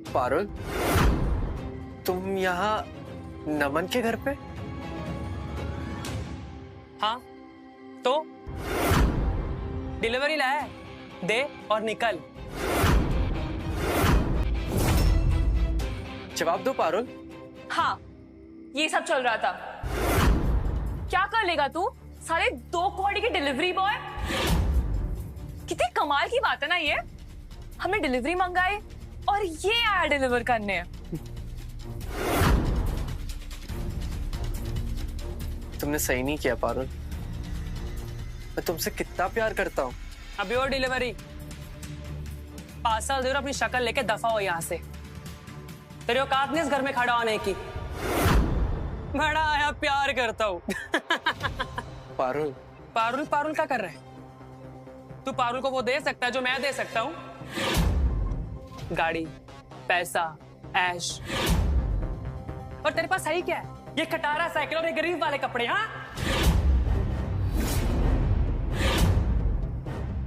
पारुल, तुम यहाँ नमन के घर पे? हाँ तो डिलीवरी लाया है, दे और निकल। जवाब दो पारुल। हाँ, ये सब चल रहा था। क्या कर लेगा तू? सारे 2 कौड़ी के डिलीवरी बॉय। कितनी कमाल की बात है ना ये। हमने डिलीवरी मंगाई और ये आया डिलीवर करने। तुमने सही नहीं किया पारुल। मैं तुमसे कितना प्यार करता हूँ। अभी और डिलीवरी। पार्सल दे और अपनी शक्ल लेके दफा हो यहाँ से। तेरे औकात नहीं इस घर में खड़ा होने की। बड़ा आया प्यार करता हूँ। पारुल, पारुल पारुल क्या कर रहे है? तू पारुल को वो दे सकता है जो मैं दे सकता हूँ? गाड़ी, पैसा, ऐश। और तेरे पास है क्या है? ये खटारा साइकिल और ये गरीब वाले कपड़े। हाँ,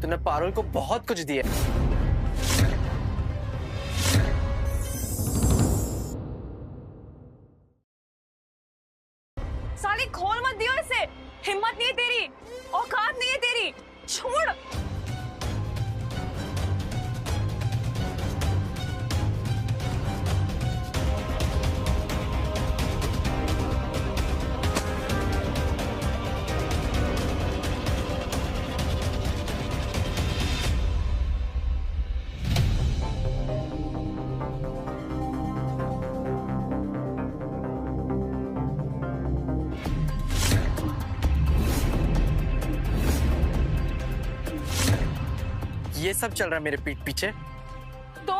तूने पारुल को बहुत कुछ दिया। साली खोल मत दियो इसे। हिम्मत नहीं है तेरी, औकात नहीं है तेरी। छोड़। ये सब चल रहा है मेरे पीठ पीछे। तो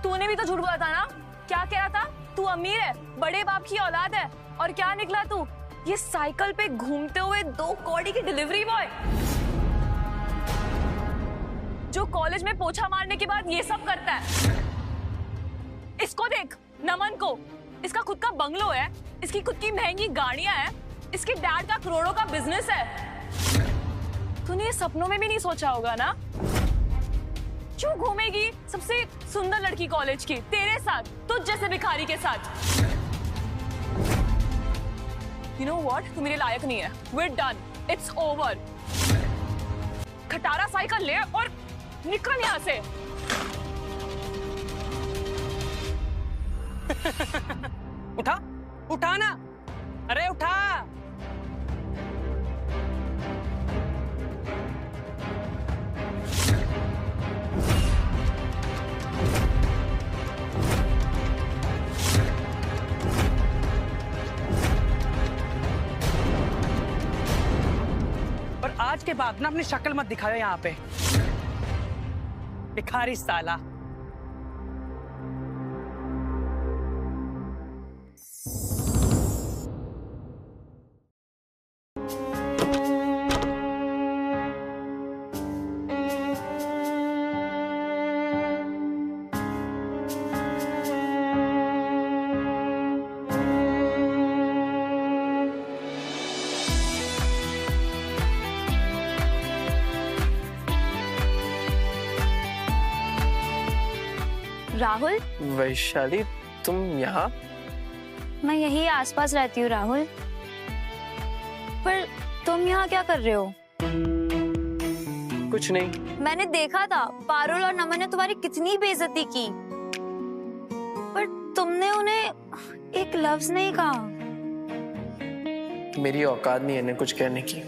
तूने भी तो झूठ बोला था ना। क्या कह रहा था? तू अमीर है, बड़े बाप की औलाद है, और क्या निकला तू? ये साइकिल पे घूमते हुए 2 कौड़ी की डिलीवरी बॉय, जो कॉलेज में पोछा मारने के बाद ये सब करता है। इसको देख, नमन को। इसका खुद का बंगलो है, इसकी खुद की महंगी गाड़ियां हैं, इसके डैड का करोड़ों का बिजनेस है। तूने ये सपनों में भी नहीं सोचा होगा ना। क्यों घूमेगी सबसे सुंदर लड़की कॉलेज की तेरे साथ, तुझ जैसे भिखारी के साथ? You know what? तू मेरे लायक नहीं है। We're done. It's over. खटारा साइकिल ले और निकल यहाँ से। उठा, उठा ना। अरे उठा। पर आज के बाद ना अपनी शक्ल मत दिखाओ यहाँ पे, भिखारी साला। राहुल, वैशाली, तुम यहाँ? मैं यही आसपास रहती हूँ राहुल। पर तुम यहाँ क्या कर रहे हो? कुछ नहीं। मैंने देखा था पारुल और नमन ने तुम्हारी कितनी बेइज्जती की, पर तुमने उन्हें एक लफ्ज नहीं कहा। मेरी औकात नहीं है इन्हें कुछ कहने की।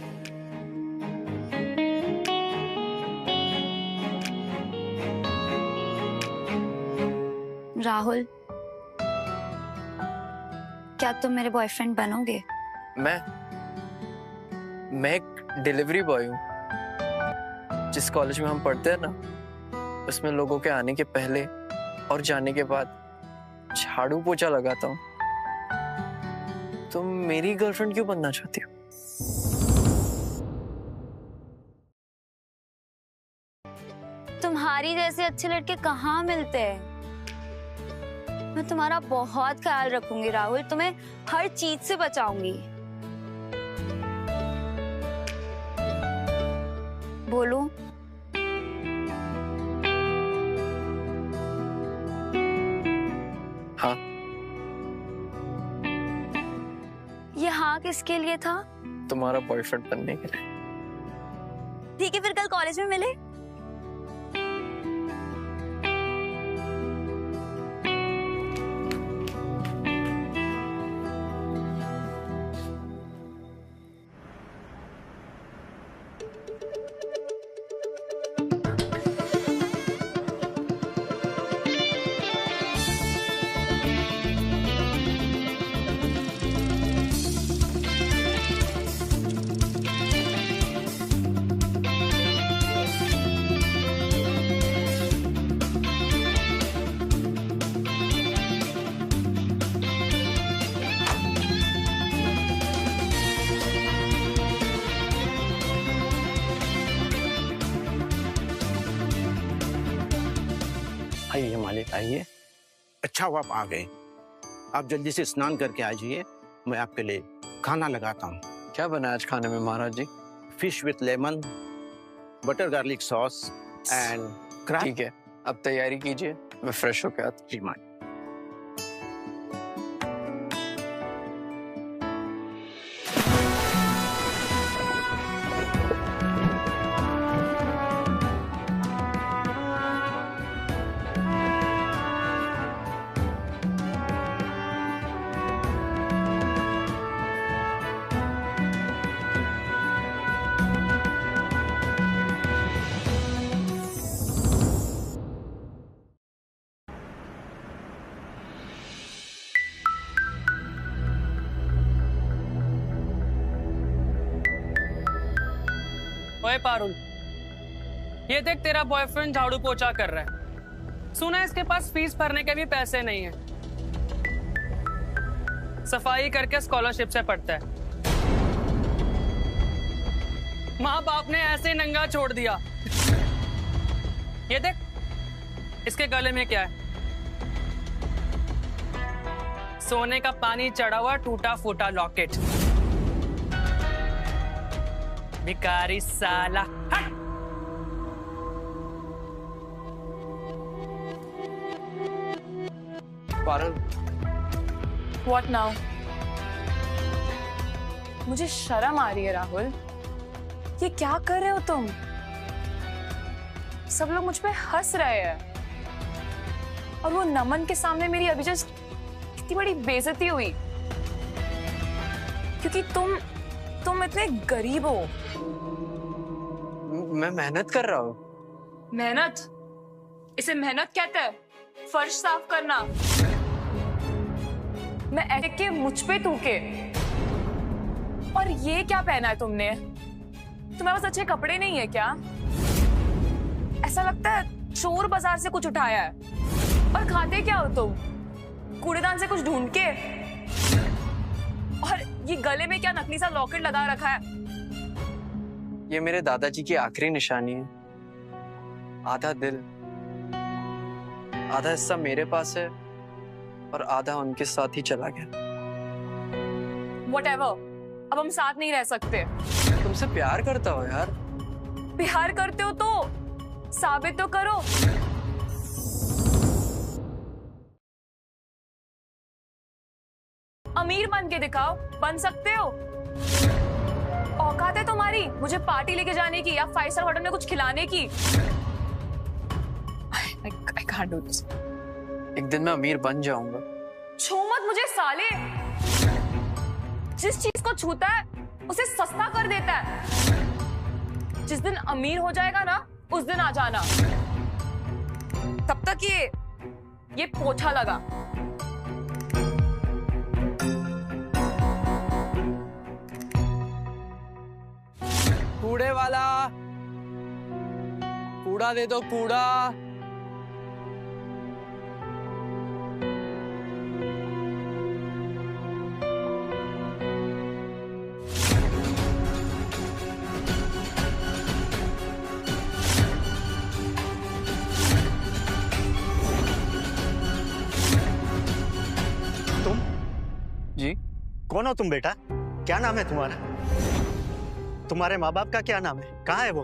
राहुल, क्या तुम मेरे बॉयफ्रेंड बनोगे? मैं एक डिलीवरी बॉय हूँ। जिस कॉलेज में हम पढ़ते हैं ना, उसमें लोगों के आने के पहले और जाने के बाद झाड़ू पोछा लगाता हूँ। तुम मेरी गर्लफ्रेंड क्यों बनना चाहती हो? तुम्हारी जैसे अच्छे लड़के कहाँ मिलते हैं। मैं तुम्हारा बहुत ख्याल रखूंगी राहुल, तुम्हें हर चीज से बचाऊंगी। बोलूं? हाँ। ये हाँ किसके लिए था? तुम्हारा बॉयफ्रेंड बनने के लिए। ठीक है, फिर कल कॉलेज में मिले। आइए मालिक आइए। अच्छा हुआ आप आ गए। आप जल्दी से स्नान करके आ जाइए, मैं आपके लिए खाना लगाता हूँ। क्या बना आज खाने में Maharaj ji? Fish with lemon, butter garlic sauce and crab. ठीक है, अब तैयारी कीजिए, मैं फ्रेश होके आता जी मालिक। ओए पारुल, ये देख तेरा बॉयफ्रेंड झाड़ू पोछा कर रहा है। सुना है इसके पास फीस भरने के भी पैसे नहीं है। सफाई करके स्कॉलरशिप से पढ़ता है। माँ बाप ने ऐसे नंगा छोड़ दिया। ये देख, इसके गले में क्या है? सोने का पानी चढ़ा हुआ टूटा फूटा लॉकेट। भिखारी साला, हट! Parul, What now? मुझे शर्म आ रही है राहुल। ये क्या कर रहे हो तुम? सब लोग मुझ पे हंस रहे हैं और वो नमन के सामने मेरी अभी जस्ट कितनी बड़ी बेइज्जती हुई क्योंकि तुम इतने गरीब हो। मैं मेहनत कर रहा हूँ। मेहनत? इसे मेहनत कहते हैं? फर्श साफ करना? मैं ऐसे के मुझ पे थूके। और ये क्या पहना है तुमने? तुम्हारे पास अच्छे कपड़े नहीं है क्या? ऐसा लगता है चोर बाजार से कुछ उठाया है। और खाते क्या हो तुम? कूड़ेदान से कुछ ढूंढ के? और ये गले में क्या नकली सा लॉकेट लगा रखा है? ये मेरे दादाजी की आखिरी निशानी है। आधा दिल, आधा हिस्सा मेरे पास है और आधा उनके साथ ही चला गया। Whatever, अब हम साथ नहीं रह सकते। तुमसे प्यार करता हो यार। प्यार करते हो तो साबित तो करो। अमीर बन के दिखाओ, बन सकते हो। औकात है तुम्हारी मुझे पार्टी लेके जाने की या 5 स्टार होटल में कुछ खिलाने की? I can't do this. एक दिन मैं अमीर बन जाऊंगा। छू मत मुझे साले। जिस चीज को छूता है उसे सस्ता कर देता है। जिस दिन अमीर हो जाएगा ना, उस दिन आ जाना। तब तक ये पोछा लगा। कूड़े वाला, कूड़ा दे दो, कूड़ा। तुम जी? कौन हो तुम बेटा? क्या नाम है तुम्हारा? तुम्हारे माँ बाप का क्या नाम है? कहाँ है वो?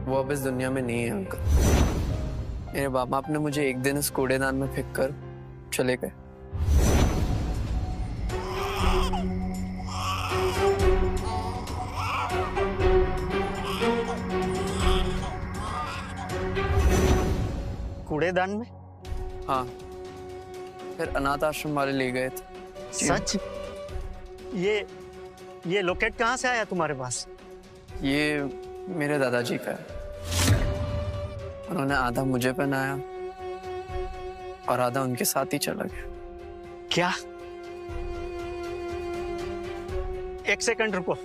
वो अब इस दुनिया में नहीं है अंकल। मेरे बाप बाप ने मुझे एक दिन इस कूड़ेदान में फेंक कर चले गए। कूड़ेदान में? हाँ, फिर अनाथ आश्रम वाले ले गए थे। सच? ये लॉकेट कहाँ से आया तुम्हारे पास? ये मेरे दादाजी का है। उन्होंने आधा मुझे पहनाया और आधा उनके साथ ही चला गया। क्या? एक सेकंड रुको,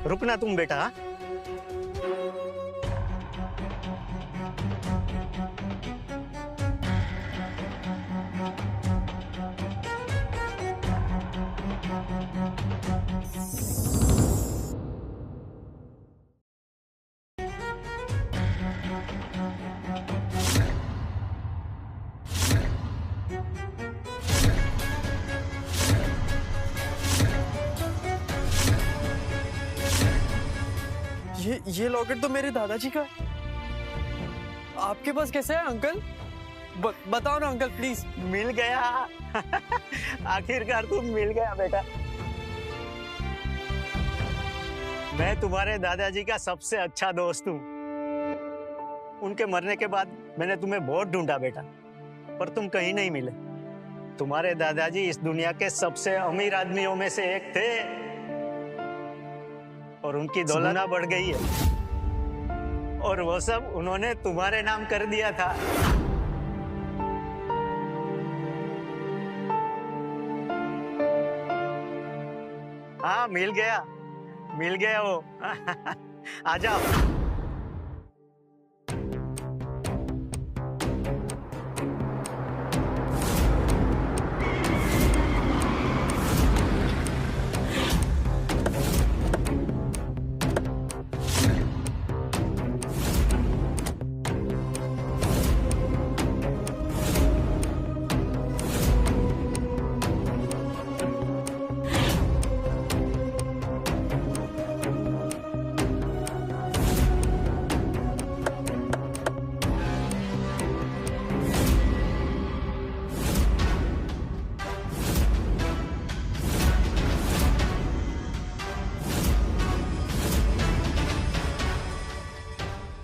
रुकना तुम बेटा। हाँ? ये लॉकेट तो मेरे दादाजी का है। आपके पास कैसे है अंकल? बताओ ना अंकल प्लीज। मिल गया। आखिरकार तुम मिल गया बेटा। मैं तुम्हारे दादाजी का सबसे अच्छा दोस्त हूँ। उनके मरने के बाद मैंने तुम्हें बहुत ढूंढा बेटा, पर तुम कहीं नहीं मिले। तुम्हारे दादाजी इस दुनिया के सबसे अमीर आदमियों में से एक थे और उनकी दौलत बढ़ गई है और वो सब उन्होंने तुम्हारे नाम कर दिया था। हाँ, मिल गया वो। आ जाओ।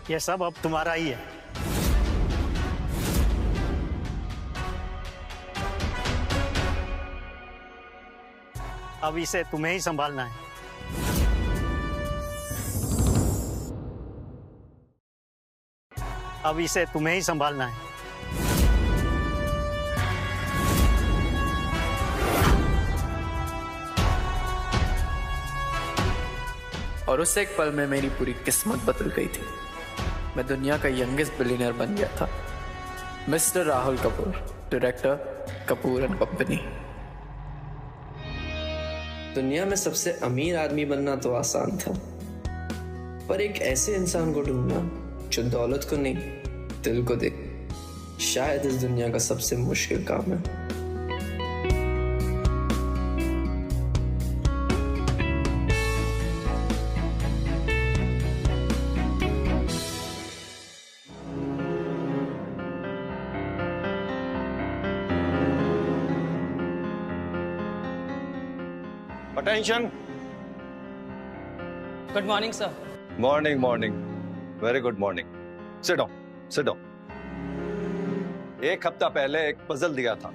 ये सब अब तुम्हारा ही है। अब इसे तुम्हें ही संभालना है। अब इसे तुम्हें ही संभालना है। और उस एक पल में मेरी पूरी किस्मत बदल गई थी। मैं दुनिया का यंगेस्ट बिलियनर बन गया था। Mister Rahul Kapoor, director, Kapoor and company. दुनिया में सबसे अमीर आदमी बनना तो आसान था, पर एक ऐसे इंसान को ढूंढना जो दौलत को नहीं, दिल को दे, शायद इस दुनिया का सबसे मुश्किल काम है। Attention. Good morning sir. Morning, morning. Very good morning. Sit down. Sit down. एक हफ्ता पहले एक पजल दिया था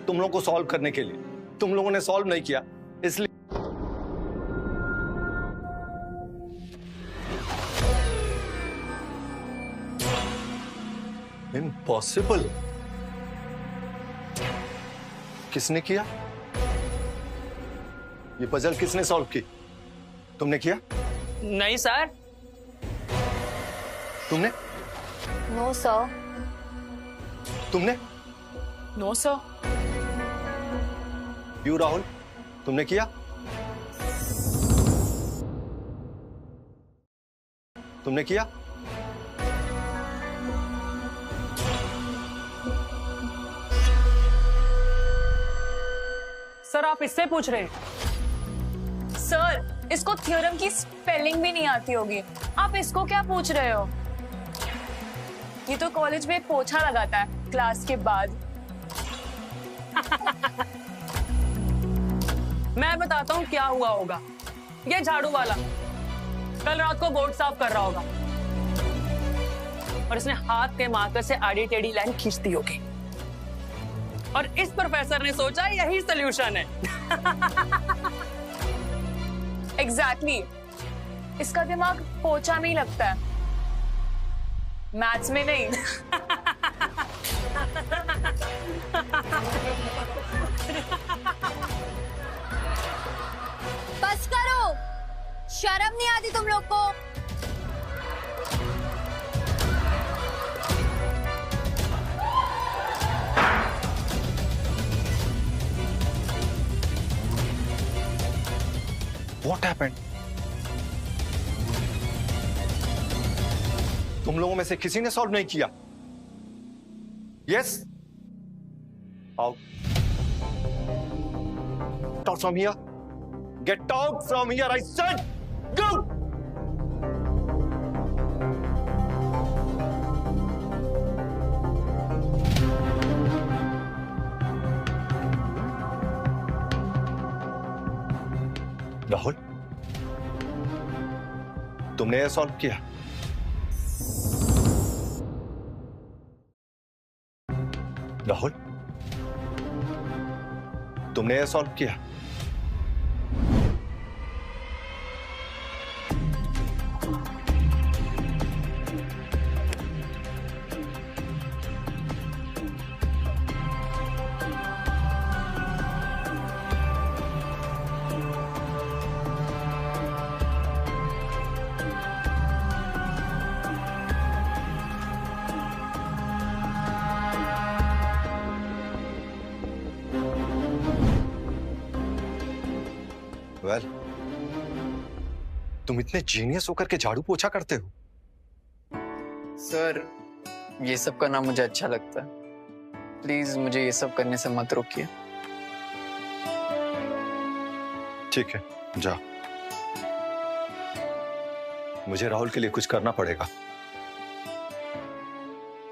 तुम लोगों को सॉल्व करने के लिए। तुम लोगों ने सॉल्व नहीं किया, इसलिए इम्पॉसिबल। किसने किया ये पजल? किसने सॉल्व की? तुमने किया? नहीं सर। तुमने? No sir. तुमने? No sir. यू राहुल, तुमने किया? तुमने किया? सर आप इससे पूछ रहे हैं? सर, इसको थ्योरम की स्पेलिंग भी नहीं आती होगी, आप इसको क्या पूछ रहे हो? ये तो कॉलेज में पोछा लगाता है क्लास के बाद। मैं बताता हूँ क्या हुआ होगा। ये झाड़ू वाला कल रात को बोर्ड साफ कर रहा होगा और इसने हाथ के मार्कर से आड़ी टेढ़ी लाइन खींच दी होगी और इस प्रोफेसर ने सोचा यही सॉल्यूशन है। एग्जैक्टली इसका दिमाग पोछा में ही लगता है, मैथ्स में नहीं। बस करो, शर्म नहीं आती तुम लोग को? What happened? तुम लोगों में से किसी ने सॉल्व नहीं किया? Yes? Out. Get out from here. Get out from here, I said. Go! Rahul, तुमने ये सॉल्व किया? राहुल, तुमने ये सॉल्व किया? वेल, तुम इतने जीनियस होकर के झाड़ू पोछा करते हो? सर, ये सब करना मुझे अच्छा लगता है। प्लीज मुझे ये सब करने से मत रोकिए। ठीक है, जा। मुझे राहुल के लिए कुछ करना पड़ेगा।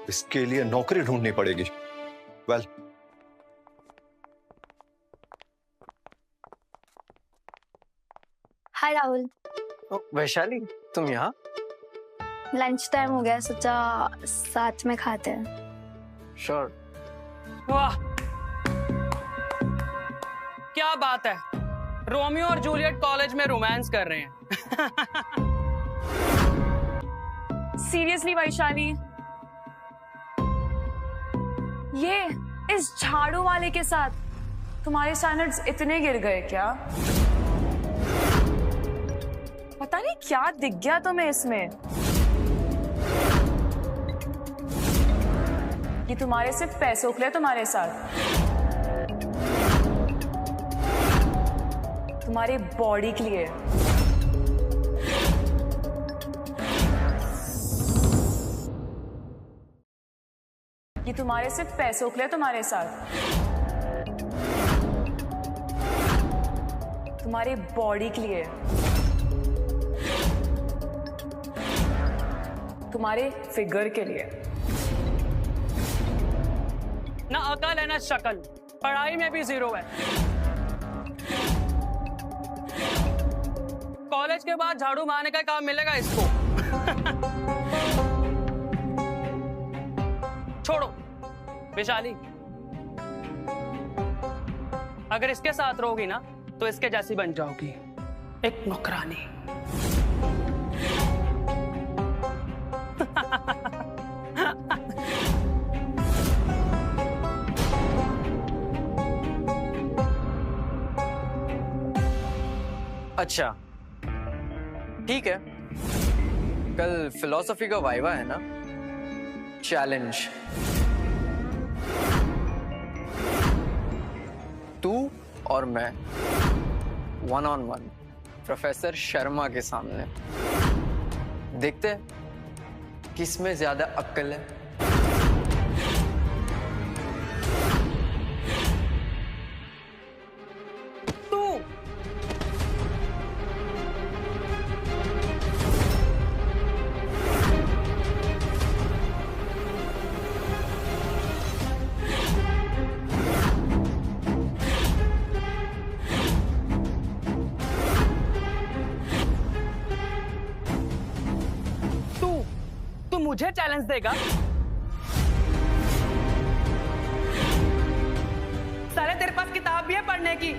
इसके लिए नौकरी ढूंढनी पड़ेगी। वेल, हाय राहुल, वैशाली, तुम यहाँ? लंच टाइम हो गया, सोचा साथ में खाते हैं। श्योर। वाह, क्या बात है, रोमियो और जूलियट कॉलेज में रोमांस कर रहे हैं। सीरियसली वैशाली, ये इस झाड़ू वाले के साथ तुम्हारे स्टैंडर्ड्स इतने गिर गए क्या? पता नहीं क्या दिख गया तुम्हें इसमें। ये तुम्हारे सिर्फ पैसों के लिए तुम्हारे साथ, तुम्हारी बॉडी के लिए। ये तुम्हारे सिर्फ पैसों के लिए तुम्हारे साथ, तुम्हारी बॉडी के लिए, तुम्हारे फिगर के लिए। ना अकल है ना शक्ल, पढ़ाई में भी जीरो है। कॉलेज के बाद झाड़ू मारने का काम मिलेगा इसको। छोड़ो वैशाली, अगर इसके साथ रहोगी ना तो इसके जैसी बन जाओगी, एक नौकरानी। अच्छा, ठीक है। कल फिलॉसफी का वाइवा है ना? चैलेंज। तू और मैं 1-on-1 प्रोफेसर शर्मा के सामने। देखते हैं किसमें ज्यादा अक्ल है। तू मुझे चैलेंज देगा? साले तेरे पास किताब भी है पढ़ने की?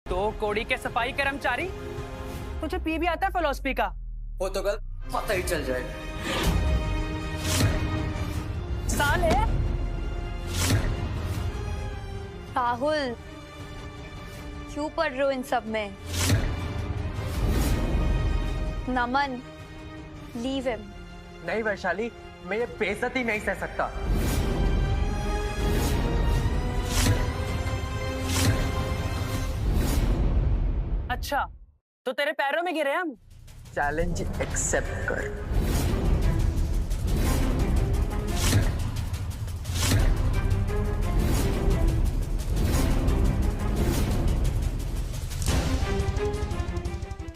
तो कोड़ी के सफाई कर्मचारी, तुझे पी भी आता है फिलोसफी का? वो तो कल पता ही चल जाएगा। साले राहुल, क्यों पढ़ रहे हो इन सब में? नमन, लीव हिम। नहीं वैशाली, मैं ये बेइज्जती नहीं सह सकता। अच्छा, तो तेरे पैरों में गिरे हम? चैलेंज एक्सेप्ट कर।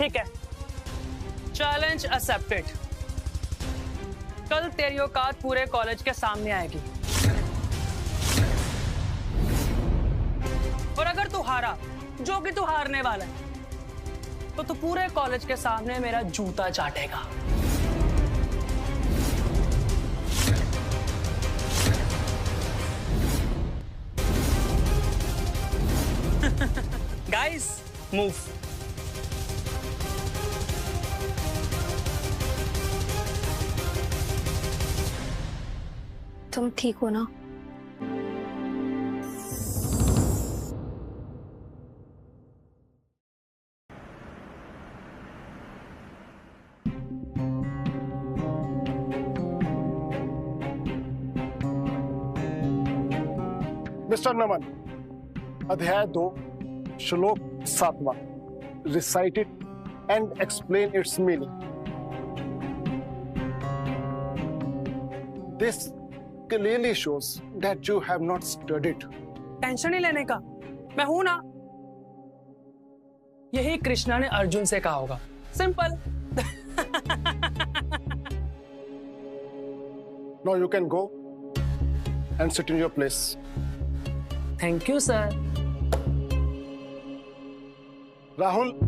ठीक है, चैलेंज एक्सेप्टेड। कल तेरी औकात पूरे कॉलेज के सामने आएगी, और अगर तू हारा, जो कि तू हारने वाला है, तो तू पूरे कॉलेज के सामने मेरा जूता चाटेगा। Guys, move. तुम ठीक हो ना? मिस्टर नमन, अध्याय 2, श्लोक 7वां, recite it and explain its meaning. This clearly shows that you have not studied. Tension नहीं लेने का, मैं हूं ना। यही कृष्णा ने अर्जुन से कहा होगा। Simple. Now you can go and sit in your place. Thank you sir. Rahul,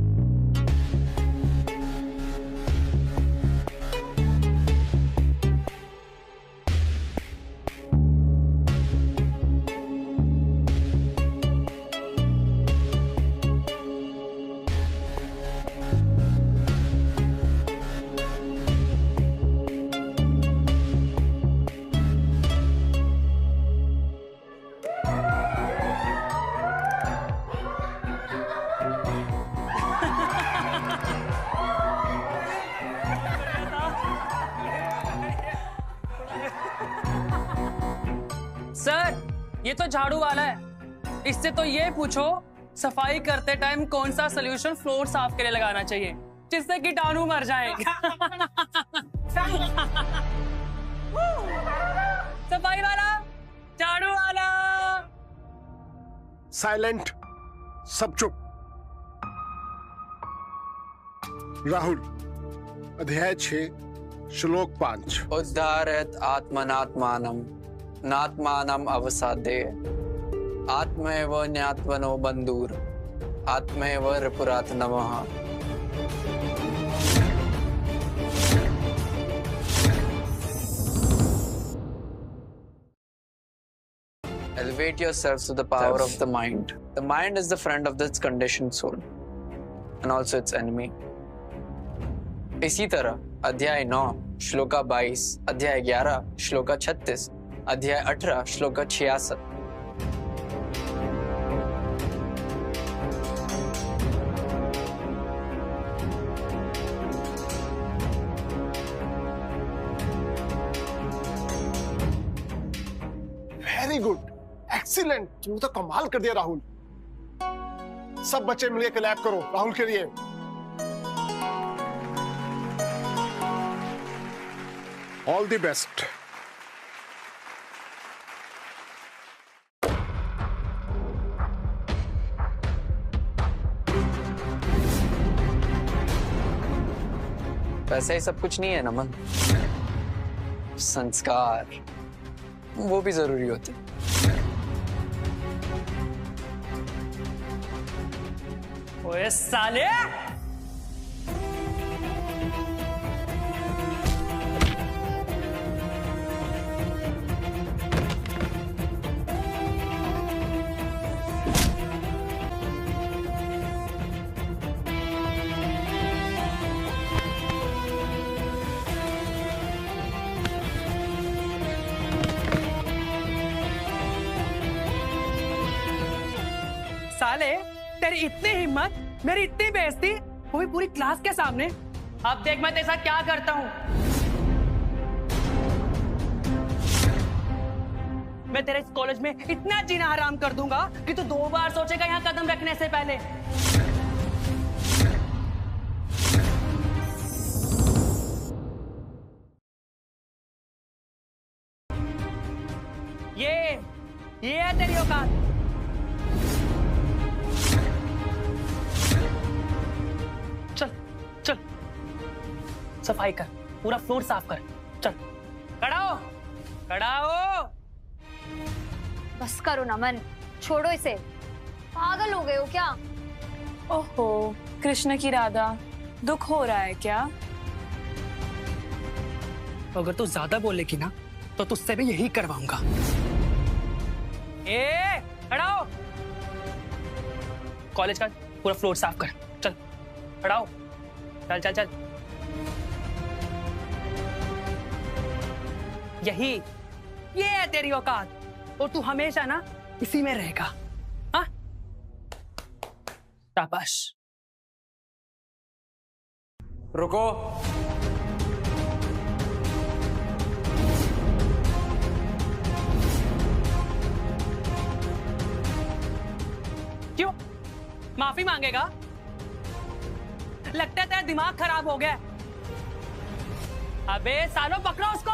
sir, ये तो झाड़ू वाला है। इससे तो ये पूछो, सफाई करते टाइम कौन सा सोल्यूशन फ्लोर साफ के लिए लगाना चाहिए, जिससे कीटाणु मर जाए। सफाई वाला, झाड़ू वाला। साइलेंट, सब चुप। राहुल, अध्याय 6, श्लोक 5। उद्धारयत् आत्मनात्मानं नात्मानं अवसादे आत्मैव न्यात्मनो बन्धुर आत्मैव रिपुरात् नमः। Elevate yourselves to the power of the mind. The mind is the friend of this conditioned soul and also its enemy. इसी तरह अध्याय 9 श्लोका 22, अध्याय 11 श्लोका 36, अध्याय 18 श्लोका 66। Very good, excellent. तुमने तो कमाल कर दिया राहुल। सब बच्चे मिलकर क्लैप करो राहुल के लिए। All the best. वैसे ही सब कुछ नहीं है नमन, संस्कार वो भी जरूरी होते। ओए साले! साले, तेरी इतनी हिम्मत, मेरी इतनी बेइज्जती, वो भी पूरी क्लास के सामने। अब देख मैं तेरे साथ क्या करता हूँ। मैं तेरे इस कॉलेज में इतना जीना हराम कर दूंगा कि तू 2 बार सोचेगा यहाँ कदम रखने से पहले। ये है तेरी औकात। चल चल, सफाई कर, पूरा फ्लोर साफ कर। चल, खड़ा हो, खड़ा हो। बस करो नमन, छोड़ो इसे। पागल हो गए हो क्या? ओहो, कृष्ण की राधा, दुख हो रहा है क्या? अगर तू ज्यादा बोलेगी ना तो तुझसे भी यही करवाऊंगा। खड़ा हो, कॉलेज का पूरा फ्लोर साफ कर। चल, खड़ा हो, चल चल चल। ये है तेरी औकात, और तू हमेशा ना इसी में रहेगा। हाँ, शाबाश। रुको। क्यों माफी मांगेगा? लगता है तेरा दिमाग खराब हो गया। अबे सालो, पकड़ो उसको।